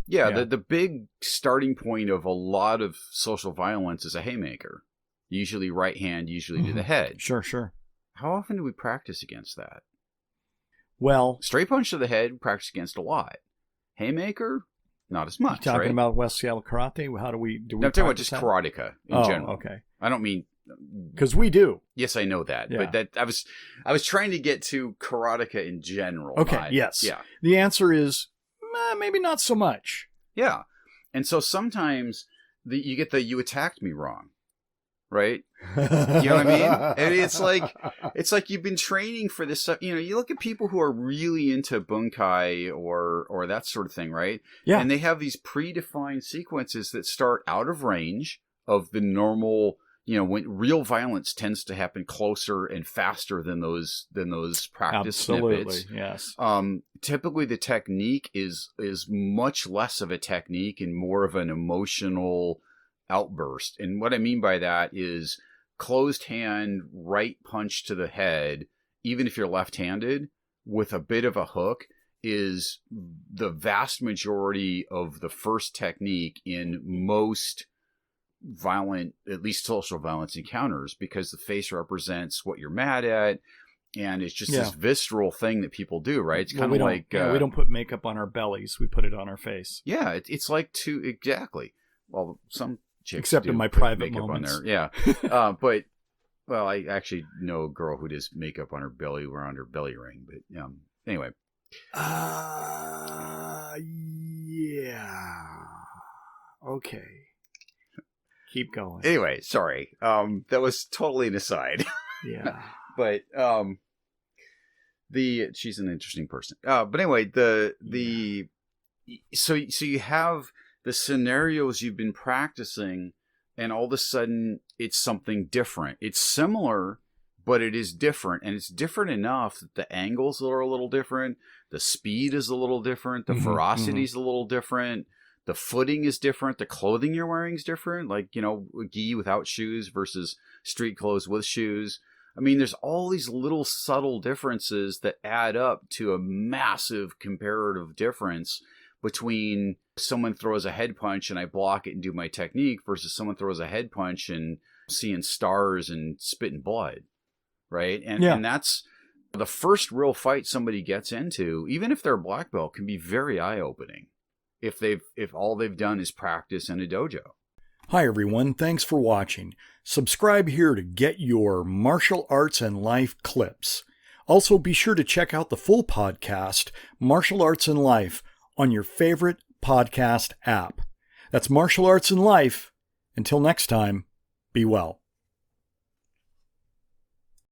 Yeah, the big starting point of a lot of social violence is a haymaker. Usually right hand, usually to the head. Sure. How often do we practice against that? Well, straight punch to the head, practice against a lot. Haymaker, not as much. You talking right? about West Seattle Karate? How do we No, I'm talking about just that? karateka in general. Okay. I don't mean because we do. Yes, I know that, Yeah. but I was trying to get to karateka in general. Okay. Yes. Yeah. The answer is maybe not so much. Yeah, and so sometimes you attacked me wrong. Right? You know what I mean? And it's like you've been training for this stuff. You know, you look at people who are really into bunkai or that sort of thing, right? Yeah. And they have these predefined sequences that start out of range of the normal, you know, when real violence tends to happen closer and faster than those practice snippets. Yes. Typically the technique is much less of a technique and more of an emotional outburst. And what I mean by that is closed hand right punch to the head, even if you're left-handed, with a bit of a hook, is the vast majority of the first technique in most violent, at least social violence encounters, because the face represents what you're mad at, and it's just this visceral thing that people do, right? It's kind of like we don't put makeup on our bellies, we put it on our face. Yeah, it's like exactly. Well, some chicks except do in my put private makeup moments. on there. Yeah. But well, I actually know a girl who does makeup on her belly around her belly ring. But anyway. Yeah. Okay. Keep going. Anyway, sorry. That was totally an aside. Yeah. But she's an interesting person. But anyway, so you have the scenarios you've been practicing, and all of a sudden it's something different. It's similar, but it is different, and it's different enough that the angles are a little different, the speed is a little different, the ferocity is a little different, the footing is different, the clothing you're wearing is different, like, you know, gi without shoes versus street clothes with shoes. I mean, there's all these little subtle differences that add up to a massive comparative difference between someone throws a head punch and I block it and do my technique versus someone throws a head punch and seeing stars and spitting blood, right? And that's the first real fight somebody gets into, even if they're a black belt, can be very eye-opening if all they've done is practice in a dojo. Hi everyone, thanks for watching. Subscribe here to get your martial arts and life clips. Also be sure to check out the full podcast, Martial Arts and Life, on your favorite podcast app. That's Martial Arts and Life. Until next time, be well.